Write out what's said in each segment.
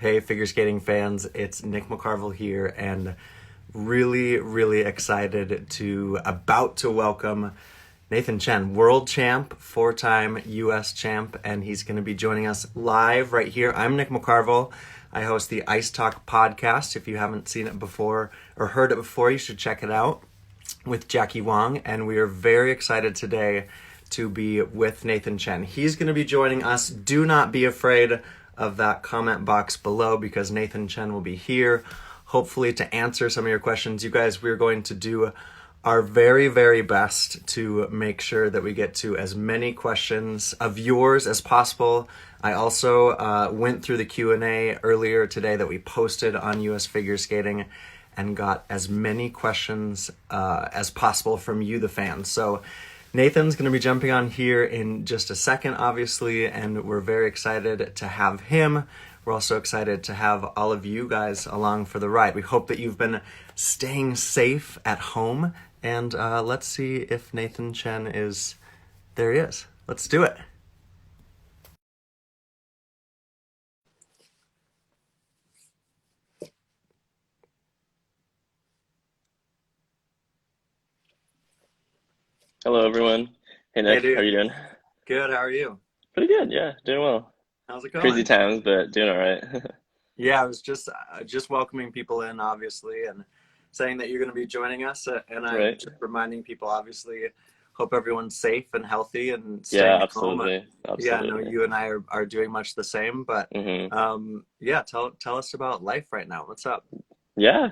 Hey, figure skating fans, it's Nick McCarville here, and really, really excited about to welcome Nathan Chen, world champ, four-time U.S. champ, and he's going to be joining us live right here. I'm Nick McCarville. I host the Ice Talk podcast. If you haven't seen it before or heard it before, you should check it out with Jackie Wong, and we are very excited today to be with Nathan Chen. He's going to be joining us. Do not be afraid of that comment box below because Nathan Chen will be here, hopefully to answer some of your questions. You guys, we're going to do our very, very best to make sure that we get to as many questions of yours as possible. I also went through the Q&A earlier today that we posted on US Figure Skating and got as many questions as possible from you, the fans. So Nathan's going to be jumping on here in just a second, obviously, and we're very excited to have him. We're also excited to have all of you guys along for the ride. We hope that you've been staying safe at home, and let's see if Nathan Chen is... There he is. Let's do it. Hello, everyone. Hey, Nick. Hey, How are dude. you doing? Good, how are you? Pretty good. Yeah, doing well. How's it Crazy going? times, but doing all right. Yeah, I was just welcoming people in, obviously, and saying that you're going to be joining us. And I'm Right. just reminding people, obviously, hope everyone's safe and healthy and Yeah, staying at home. absolutely. Yeah, I know Absolutely. you and I are doing much the same, but hmm yeah, tell us about life right now. What's up? Yeah.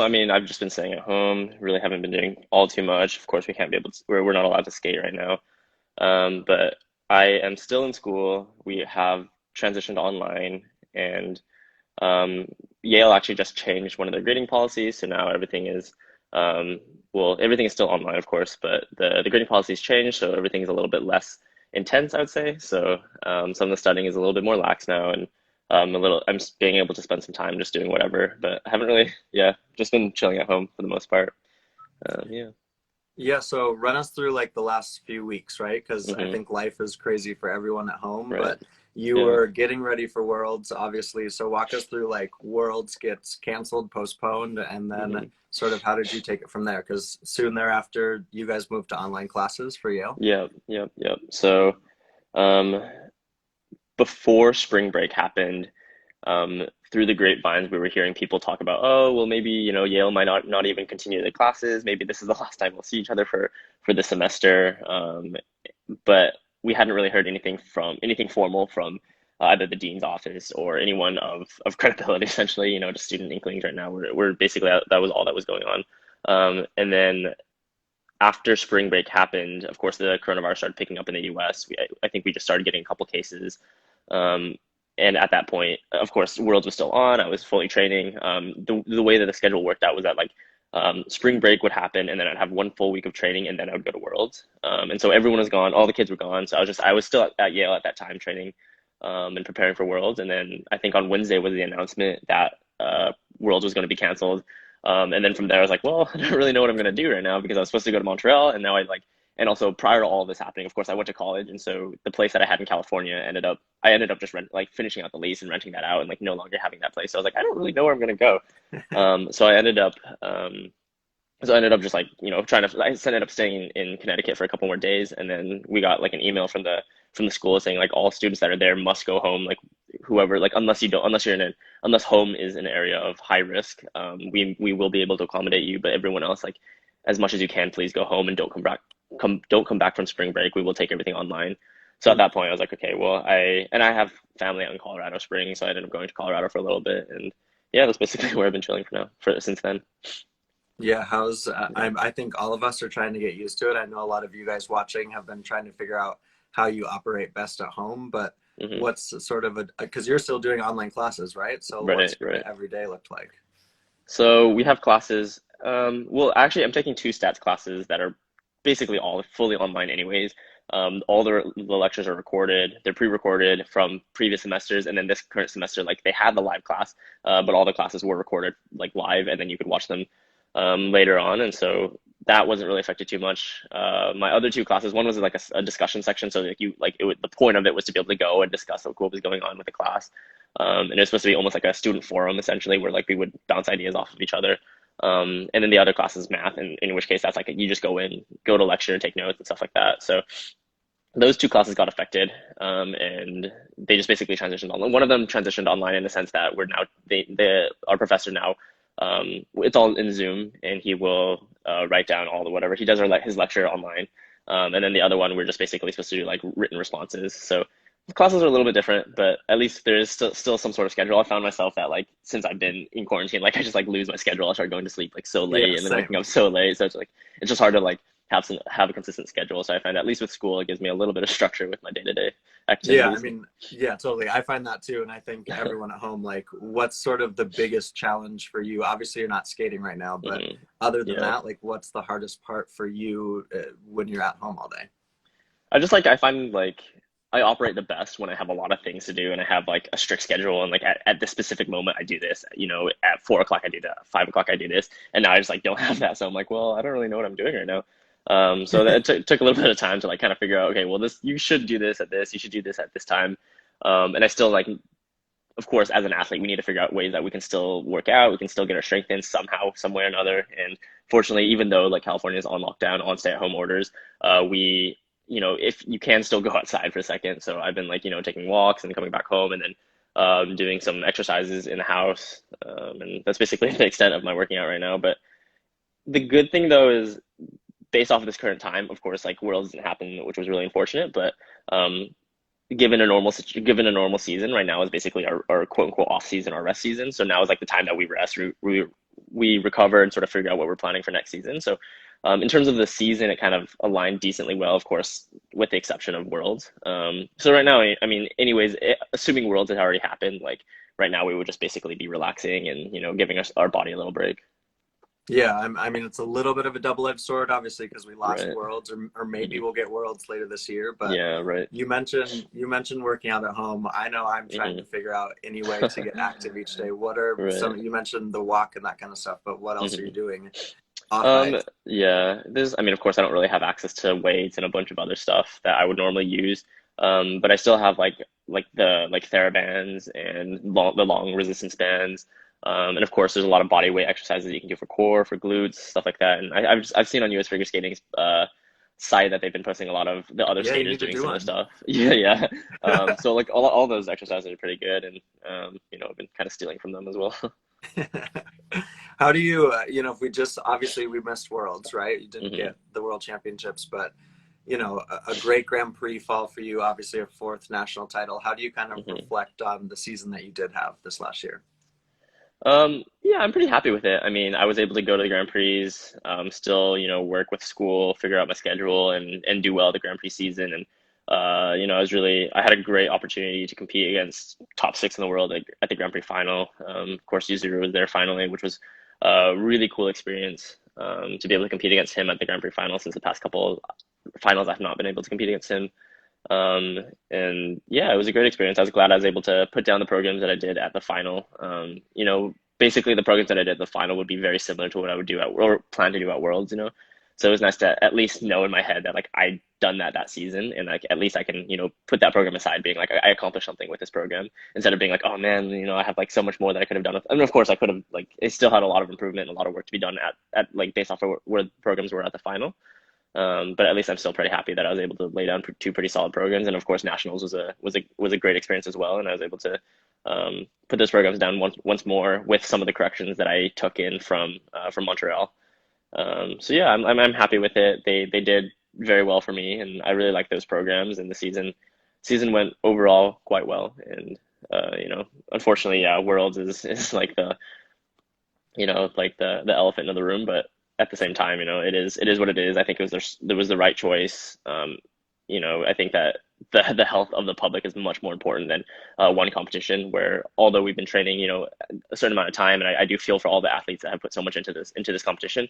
I mean, I've just been staying at home. Really haven't been doing all too much. Of course, we can't be able to, we're not allowed to skate right now. But I am still in school. We have transitioned online, and Um, Yale actually just changed one of their grading policies, so now everything is, everything is still online, of course, but the grading policies changed, so everything is a little bit less intense, I would say. So some of the studying is a little bit more lax now, and I'm just being able to spend some time just doing whatever, but I haven't really, yeah, just been chilling at home for the most part. Yeah. Yeah, so run us through like the last few weeks, right? Because I hmm think life is crazy for everyone at home, Right. but you Yeah. were getting ready for Worlds, obviously. So walk us through like Worlds gets canceled, postponed, and then hmm sort of how did you take it from there? Because soon thereafter, you guys moved to online classes for Yale. Yep. Yep. Yep. So um, before spring break happened, through the grapevines, we were hearing people talk about, oh, well, maybe, Yale might not even continue the classes. Maybe this is the last time we'll see each other for the semester. But we hadn't really heard anything formal from either the dean's office or anyone of credibility, essentially, just student inklings right now. We're basically, that was all that was going on. And then after spring break happened, of course, the coronavirus started picking up in the US. I think we just started getting a couple cases. Um, and at that point, of course, Worlds was still on. I was fully training. The way that the schedule worked out was that spring break would happen, and then I'd have one full week of training, and then I would go to Worlds. And so everyone was gone, all the kids were gone. So I was still at Yale at that time training and preparing for Worlds. And then I think on Wednesday was the announcement that Worlds was going to be canceled. And then from there, I was like, well, I don't really know what I'm going to do right now because I was supposed to go to Montreal, and now and also prior to all of this happening, of course, I went to college, and so the place that I had in California I ended up just finishing out the lease and renting that out, and no longer having that place. So I was like, I don't really know where I'm going to go. So I ended up just I ended up staying in Connecticut for a couple more days, and then we got an email from the school saying all students that are there must go home, whoever, unless home is an area of high risk, we will be able to accommodate you, but everyone else, as much as you can, please go home and don't come back from spring break. We will take everything online. So at that point, I was like, okay, well, I have family out in Colorado Springs, so I ended up going to Colorado for a little bit, and yeah, that's basically where I've been chilling since then. Yeah, I think all of us are trying to get used to it. I know a lot of you guys watching have been trying to figure out how you operate best at home, but hmm what's sort of because you're still doing online classes, right? So Right, what's your right. everyday looked like? So we have classes. Well, actually, I'm taking two stats classes that are basically all fully online, anyways. All the lectures are recorded. They're pre-recorded from previous semesters, and then this current semester, they had the live class, but all the classes were recorded live, and then you could watch them later on. And so that wasn't really affected too much. My other two classes, one was like a discussion section, so like the point of it was to be able to go and discuss like, what was going on with the class, and it was supposed to be almost like a student forum essentially, where like we would bounce ideas off of each other. And then the other class is math, and in which case that's like you just go in, go to lecture, take notes and stuff like that. So those two classes got affected, and they just basically transitioned online. One of them transitioned online in the sense that we're now our professor now, it's all in Zoom, and he will write down all the whatever he does his lecture online, and then the other one we're just basically supposed to do like written responses. So the classes are a little bit different, but at least there is still some sort of schedule. I found myself that like since I've been in quarantine, like I just like lose my schedule. I start going to sleep like so Yeah, late, and then waking same. up so late. So it's just hard to like have a consistent schedule. So I find at least with school, it gives me a little bit of structure with my day-to-day Yeah, I activities. mean, yeah, totally. I find that too, and I think everyone at home, like, what's sort of the biggest challenge for you? Obviously, you're not skating right now, but Hmm. other than Yeah. that, like, what's the hardest part for you when you're at home all day? I find like I operate the best when I have a lot of things to do and I have like a strict schedule and like at this specific moment I do this, at 4 o'clock I do that, 5 o'clock I do this, and now I just like don't have that. So I'm like, well, I don't really know what I'm doing right now. So that it took a little bit of time to like kind of figure out, okay, well this you should do this at this, you should do this at this time. And I still like, of course, as an athlete, we need to figure out ways that we can still work out, we can still get our strength in somehow, some way or another. And fortunately, even though like California is on lockdown, on stay-at-home orders, we, if you can still go outside for a second. So I've been like, taking walks and coming back home and then doing some exercises in the house. And that's basically the extent of my working out right now. But the good thing though is based off of this current time, of course, like Worlds didn't happen, which was really unfortunate, but um, given a normal season right now is basically our quote unquote off season, our rest season. So now is like the time that we rest, we recover and sort of figure out what we're planning for next season. So in terms of the season, it kind of aligned decently well, of course, with the exception of Worlds. So right now, I mean, anyways, assuming Worlds had already happened, like right now we would just basically be relaxing and giving our body a little break. Yeah, I mean, it's a little bit of a double-edged sword, obviously, because we lost Right. Worlds, or maybe Hmm. we'll get Worlds later this year. But Yeah. Right. you mentioned working out at home. I know I'm trying to Hmm. figure out any way to get active each day. What are Right. some? You mentioned the walk and that kind of stuff, but what else are you Hmm. doing off ice? Yeah, I mean, of course, I don't really have access to weights and a bunch of other stuff that I would normally use. But I still have like TheraBands and the long resistance bands. And of course, there's a lot of body weight exercises that you can do for core, for glutes, stuff like that. And I've seen on US Figure Skating's site that they've been posting a lot of the other Yeah, you skaters need to doing do similar one. stuff. Yeah, yeah. So like all those exercises are pretty good, and I've been kind of stealing from them as well. How do you, if we just obviously we missed Worlds, right? You didn't Hmm. get the World Championships, but a great Grand Prix fall for you, obviously a fourth national title. How do you kind of Hmm. reflect on the season that you did have this last year? Yeah, I'm pretty happy with it. I mean, I was able to go to the Grand Prix, still, work with school, figure out my schedule, and do well at the Grand Prix season. And I had a great opportunity to compete against top six in the world at the Grand Prix final. Of course, Yuzuru was there finally, which was a really cool experience. To be able to compete against him at the Grand Prix final, since the past couple finals I've not been able to compete against him. And yeah, it was a great experience. I was glad I was able to put down the programs that I did at the final. Basically the programs that I did at the final would be very similar to what I would do or plan to do at Worlds. So it was nice to at least know in my head that like I'd done that season, and like at least I can, put that program aside, being like I accomplished something with this program, instead of being like, oh man, I have like so much more that I could have done. I mean, of course I could have, like, it still had a lot of improvement and a lot of work to be done at like based off of where the programs were at the final. But at least I'm still pretty happy that I was able to lay down two pretty solid programs, and of course nationals was a great experience as well, and I was able to put those programs down once more with some of the corrections that I took in from Montreal. So yeah, I'm happy with it. They did very well for me, and I really like those programs, and the season went overall quite well. And unfortunately, yeah, Worlds is like the elephant in the room, but at the same time, it is what it is. I think there was the right choice. I think that the health of the public is much more important than one competition. Where although we've been training, a certain amount of time, and I do feel for all the athletes that have put so much into this competition.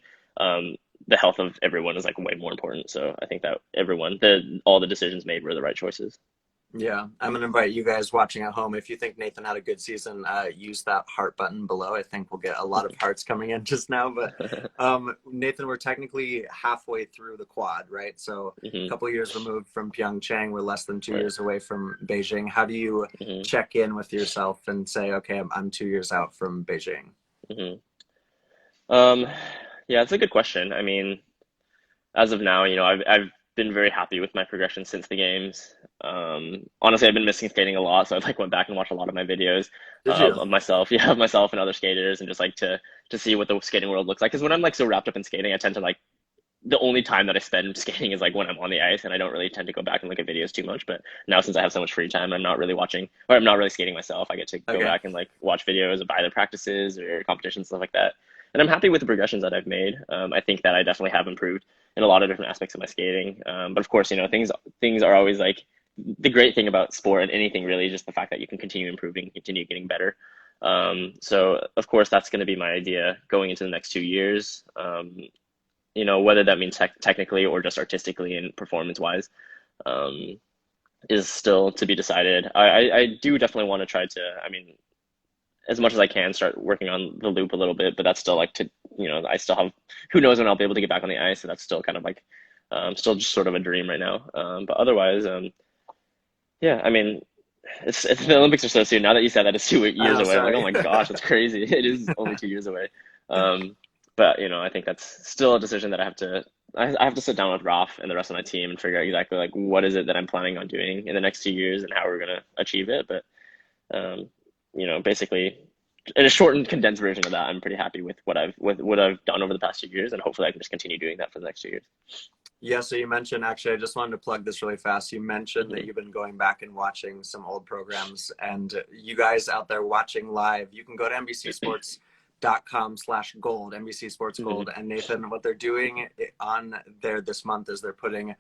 The health of everyone is like way more important. So I think that all the decisions made were the right choices. Yeah, I'm gonna invite you guys watching at home. If you think Nathan had a good season, use that heart button below. I think we'll get a lot of hearts coming in just now. But Nathan, we're technically halfway through the quad, right? So a Hmm. couple years removed from Pyeongchang. We're less than two Right. years away from Beijing. How do you Hmm. check in with yourself and say, okay, I'm 2 years out from Beijing? Hmm. Um, yeah, it's a good question. I mean, as of now, I've been very happy with my progression since the games. Honestly, I've been missing skating a lot, so I've like went back and watched a lot of my videos Did you? of myself, yeah, of myself and other skaters, and just like to see what the skating world looks like. Because when I'm like so wrapped up in skating, I tend to like the only time that I spend skating is like when I'm on the ice, and I don't really tend to go back and look at videos too much. But now since I have so much free time, I'm not really watching or I'm not really skating myself. I get to go Okay. back and like watch videos of either practices or competitions, stuff like that. And I'm happy with the progressions that I've made. I think that I definitely have improved in a lot of different aspects of my skating. But of course, things are always like the great thing about sport and anything really is just the fact that you can continue improving, continue getting better. So of course that's going to be my idea going into the next 2 years. Whether that means technically or just artistically and performance wise, um, is still to be decided. I do definitely want to try to, I mean, as much as I can start working on the loop a little bit, but that's still like I still have, who knows when I'll be able to get back on the ice. So that's still kind of like, still just sort of a dream right now. But otherwise, yeah, I mean, it's the Olympics are so soon. Now that you said that it's two I years know. away, I'm like, oh Sorry. my gosh, that's crazy. It is only 2 years away. But I think that's still a decision that I have to sit down with Ralph and the rest of my team and figure out exactly like what is it that I'm planning on doing in the next 2 years and how we're gonna achieve it. But um, basically, in a shortened, condensed version of that, I'm pretty happy with what I've done over the past 2 years, and hopefully I can just continue doing that for the next 2 years. Yeah, so you mentioned, actually, I just wanted to plug this really fast. You mentioned that Hmm. you've been going back and watching some old programs, and you guys out there watching live, you can go to NBCSports.com/gold, NBC Sports Hmm. Gold. And Nathan, what they're doing on there this month is they're putting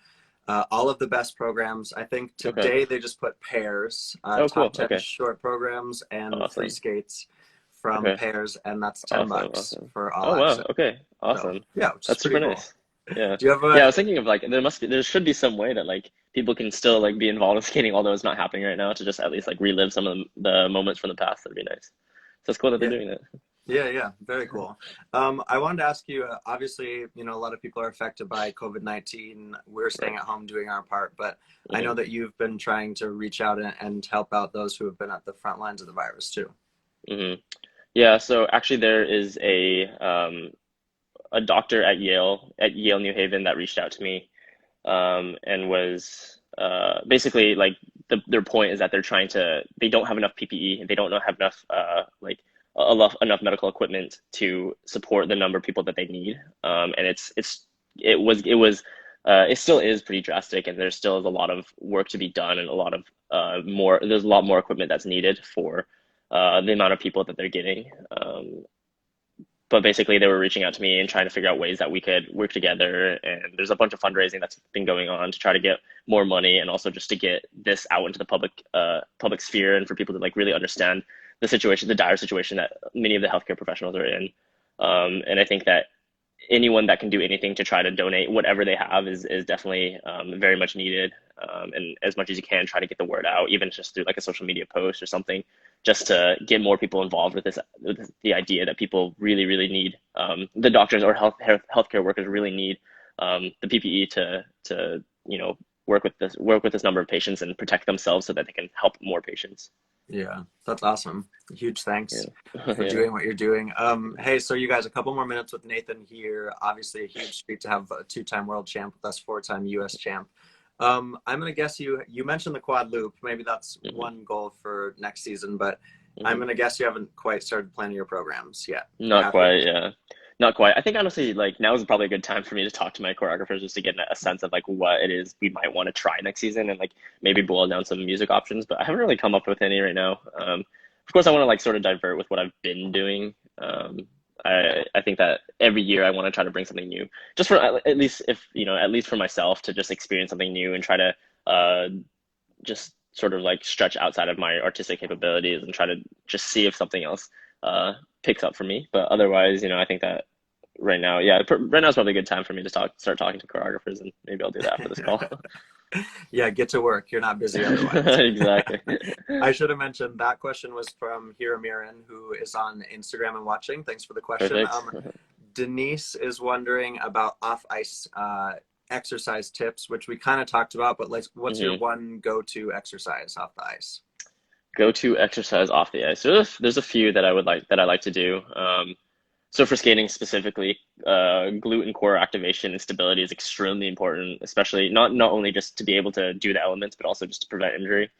all of the best programs. I think Okay. today they just put pairs, Oh, top cool. 10 Okay. short programs and free Awesome. skates from Okay. pairs, and that's 10 Awesome. bucks Awesome. for all Oh, wow. access. Okay. So, Awesome. yeah, which is That's pretty super cool. nice. Yeah. Do you have Yeah, a I was thinking of like there should be some way that like people can still like be involved in skating, although it's not happening right now, to just at least like relive some of the moments from the past. That'd be nice. So it's cool that they're yeah, doing that. yeah, very cool. I wanted to ask you, obviously, a lot of people are affected by COVID-19. We're staying Right. at home doing our part, but I know Hmm. that you've been trying to reach out and help out those who have been at the front lines of the virus too. Hmm. Yeah. So actually, there is a doctor at Yale New Haven that reached out to me and was basically like their point is that they don't have enough PPE, they don't have enough like enough medical equipment to support the number of people that they need, and it still is pretty drastic, and there still is a lot of work to be done and a lot of more there's a lot more equipment that's needed for the amount of people that they're getting. But basically they were reaching out to me and trying to figure out ways that we could work together, and there's a bunch of fundraising that's been going on to try to get more money and also just to get this out into the public sphere and for people to like really understand the dire situation that many of the healthcare professionals are in. And I think that anyone that can do anything to try to donate whatever they have is definitely very much needed. And as much as you can, try to get the word out, even just through like a social media post or something, just to get more people involved with the idea that people really, really need the doctors or healthcare workers really need the PPE to work with this number of patients and protect themselves so that they can help more patients. Yeah, that's awesome. Huge Yeah, thanks for yeah. doing what you're doing. Hey, so you guys, a couple more minutes with Nathan here. Obviously, a huge treat to have a two-time world champ with us, four-time U.S. champ. I'm gonna guess you mentioned the quad loop. Maybe that's Hmm. one goal for next season, but I'm Hmm. gonna guess you haven't quite started planning your programs yet. Not Have you? quite, yeah. Not quite. I think honestly, like now is probably a good time for me to talk to my choreographers just to get a sense of like what it is we might want to try next season and like maybe boil down some music options. But I haven't really come up with any right now. Of course, I want to like sort of divert with what I've been doing. I think that every year I want to try to bring something new, just for at least if at least for myself to just experience something new and try to uh just sort of like stretch outside of my artistic capabilities and try to just see if something else uh, picks up for me. But otherwise, I think that right now, yeah, right now is probably a good time for me to start talking to choreographers, and maybe I'll do that after this call. Yeah, get to work. You're not busy otherwise. Exactly. I should have mentioned that question was from Hiramiran, who is on Instagram and watching. Thanks for the question. Perfect. Denise is wondering about off ice exercise tips, which we kind of talked about, but like, what's your Hmm. one go-to exercise off the ice? Go-to exercise off the ice. There's a few that I like to do. So for skating specifically, glute and core activation and stability is extremely important, especially not only just to be able to do the elements, but also just to prevent injury,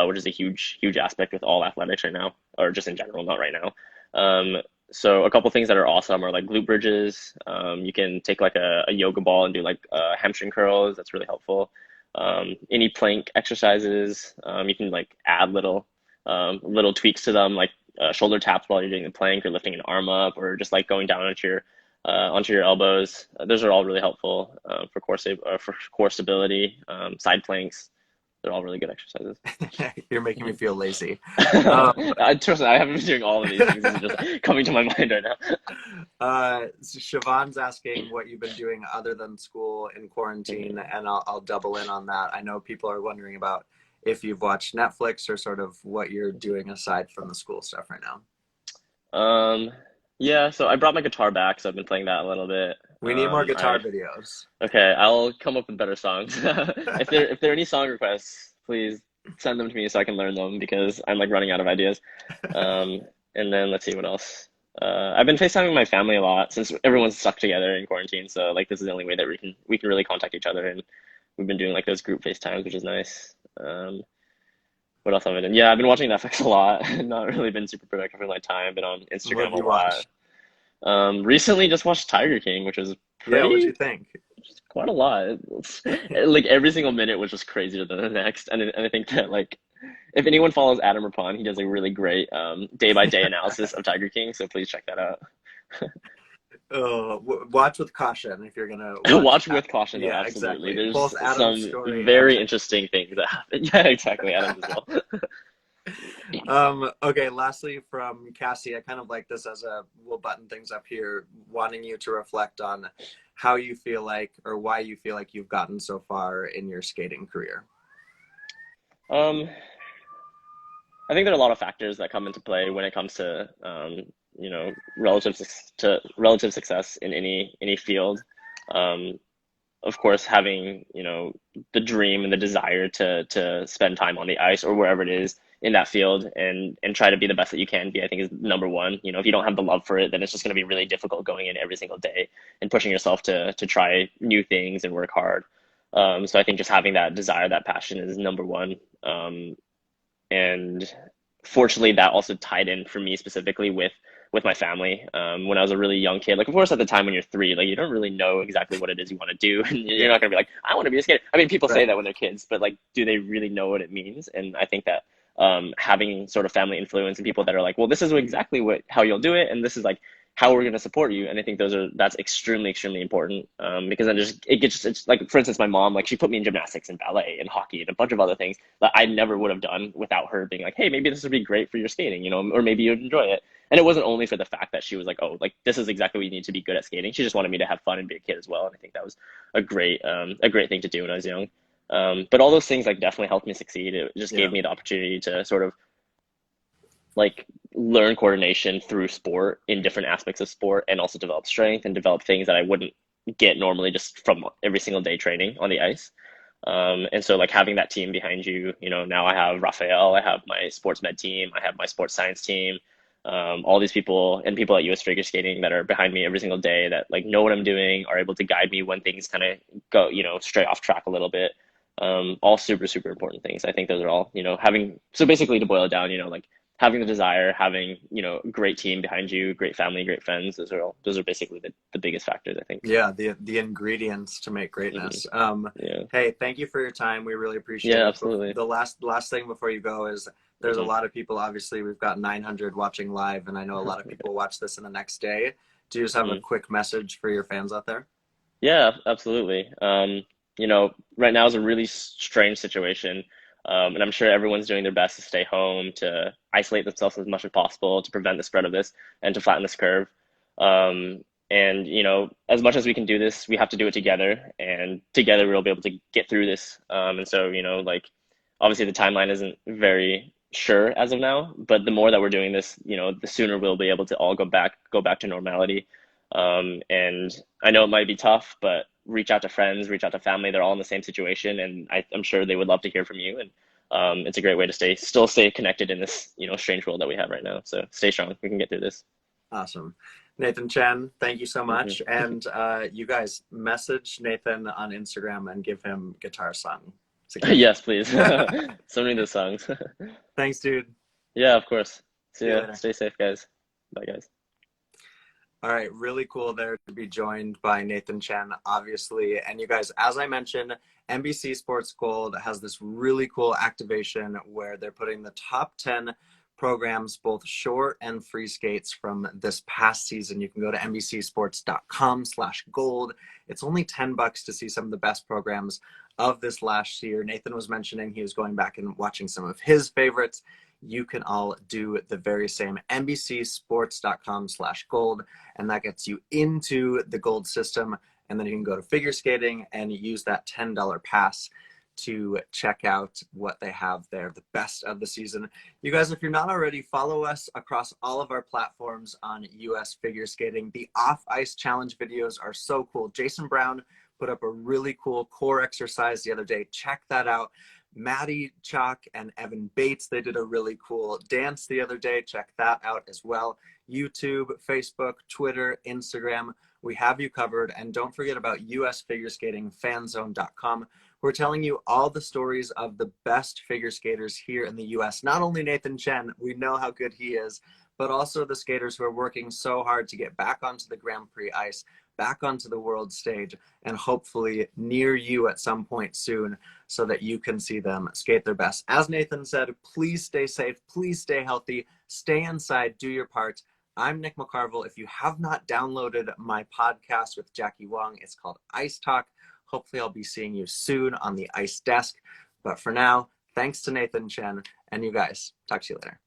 which is a huge aspect with all athletics right now, or just in general, not right now. Um, so a couple things that are awesome are like glute bridges. You can take like a yoga ball and do like hamstring curls. That's really helpful. Any plank exercises, you can like add little tweaks to them, like shoulder taps while you're doing the plank or lifting an arm up or just like going down onto your elbows. Those are all really helpful for core stability. Side planks, they're all really good exercises. You're making me Mhm. feel lazy. Um, Trust me, I haven't been doing all of these things. This is just coming to my mind right now. Siobhan's asking what you've been doing other than school in quarantine, Mhm. and I'll double in on that. I know people are wondering about if you've watched Netflix or sort of what you're doing aside from the school stuff right now. Um, yeah, so I brought my guitar back, so I've been playing that a little bit. We need more guitar I videos. Okay, I'll come up with better songs. If there are any song requests, please send them to me so I can learn them because I'm like running out of ideas. Um, and then let's see what else. I've been FaceTiming my family a lot since everyone's stuck together in quarantine. So like this is the only way that we can really contact each other, and we've been doing like those group FaceTimes, which is nice. What else have I done? Yeah, I've been watching Netflix a lot. Not really been super productive with my time. Been on What Instagram have a you lot. watched? Recently just watched Tiger King, which was Yeah, what'd you pretty think? quite a lot. Like every single minute was just crazier than the next, and I think that like if anyone follows Adam Rippon, he does a really great day by day analysis of Tiger King. So please check that out. Watch with caution if you're gonna watch. Watch with caution, though. Yeah, Absolutely, exactly. there's Both Adam's some story and very interesting things that happen. Yeah, exactly. Adam's as well. Okay, lastly from Cassie, I kind of like this as we'll button things up here, wanting you to reflect on how you feel like or why you feel like you've gotten so far in your skating career. Um, I think there are a lot of factors that come into play when it comes to relative success in any field. Um, of course, having the dream and the desire to spend time on the ice or wherever it is in that field and try to be the best that you can be, I think is number one. If you don't have the love for it, then it's just going to be really difficult going in every single day and pushing yourself to try new things and work hard. So I think just having that desire, that passion is number one. And fortunately, that also tied in for me specifically with my family. When I was a really young kid, like of course at the time when you're three, like you don't really know exactly what it is you want to do, and you're Yeah, not gonna be like, I want to be a skater. I mean, people say right. that when they're kids, but like, do they really know what it means? And I think that having sort of family influence and people that are like, well, this is exactly what how you'll do it, and this is like how we're going to support you. And I think that's extremely important, because then just it gets it's like, for instance, my mom, like she put me in gymnastics and ballet and hockey and a bunch of other things that I never would have done without her being like, hey, maybe this would be great for your skating, or maybe you'd enjoy it. And it wasn't only for the fact that she was like, oh, like this is exactly what you need to be good at skating. She just wanted me to have fun and be a kid as well. And I think that was a great thing to do when I was young. But all those things like definitely helped me succeed. It just Yeah. gave me the opportunity to sort of like learn coordination through sport in different aspects of sport and also develop strength and develop things that I wouldn't get normally just from every single day training on the ice. And so like having that team behind you, now I have Raphael, I have my sports med team, I have my sports science team, all these people and people at US Figure Skating that are behind me every single day that like know what I'm doing, are able to guide me when things kind of go, stray off track a little bit. All super important things. I think those are all, having, so basically to boil it down, like having the desire, having, a great team behind you, great family, great friends. Those are basically the biggest factors, I think. Yeah, the ingredients to make Hmm. greatness. Yeah. Hey, thank you for your time. We really appreciate Yeah, it. absolutely. The last thing before you go is there's a Hmm. lot of people. Obviously, we've got 900 watching live, and I know a lot of people watch this in the next day. Do you just have a Hmm. quick message for your fans out there? Yeah, absolutely. Right now is a really strange situation. And I'm sure everyone's doing their best to stay home, to isolate themselves as much as possible, to prevent the spread of this and to flatten this curve. And, as much as we can do this, we have to do it together. And together we'll be able to get through this. And so, like obviously the timeline isn't very sure as of now, but the more that we're doing this, the sooner we'll be able to all go back to normality. And I know it might be tough, but reach out to friends, reach out to family. They're all in the same situation, and I'm sure they would love to hear from you. And it's a great way to still stay connected in this, strange world that we have right now. So stay strong. We can get through this. Awesome. Nathan Chen, thank you so much. Hmm. And you guys message Nathan on Instagram and give him guitar song Yes, suggestions. please. So many of those songs. Thanks, dude. Yeah, of course. See See you ya. later. Stay safe, guys. Bye, guys. All right, really cool there to be joined by Nathan Chen, obviously. And you guys, as I mentioned, NBC Sports Gold has this really cool activation where they're putting the top 10 programs, both short and free skates from this past season. You can go to nbcsports.com/gold. It's only $10 to see some of the best programs of this last year. Nathan was mentioning he was going back and watching some of his favorites. You can all do the very same. nbcsports.com/gold, and that gets you into the gold system. And then you can go to figure skating and use that $10 pass to check out what they have there, the best of the season. You guys, if you're not already, follow us across all of our platforms on US Figure Skating. The off-ice challenge videos are so cool. Jason Brown put up a really cool core exercise the other day. Check that out. Maddie Chalk and Evan Bates, they did a really cool dance the other day. Check that out as well. YouTube, Facebook, Twitter, Instagram, we have you covered. And don't forget about usfigureskatingfanzone.com. We're telling you all the stories of the best figure skaters here in the US. Not only Nathan Chen, we know how good he is, but also the skaters who are working so hard to get back onto the Grand Prix ice, back onto the world stage, and hopefully near you at some point soon so that you can see them skate their best. As Nathan said, please stay safe, please stay healthy, stay inside, do your part. I'm Nick McCarville. If you have not downloaded my podcast with Jackie Wong, it's called Ice Talk. Hopefully I'll be seeing you soon on the ice desk. But for now, thanks to Nathan Chen, and you guys, talk to you later.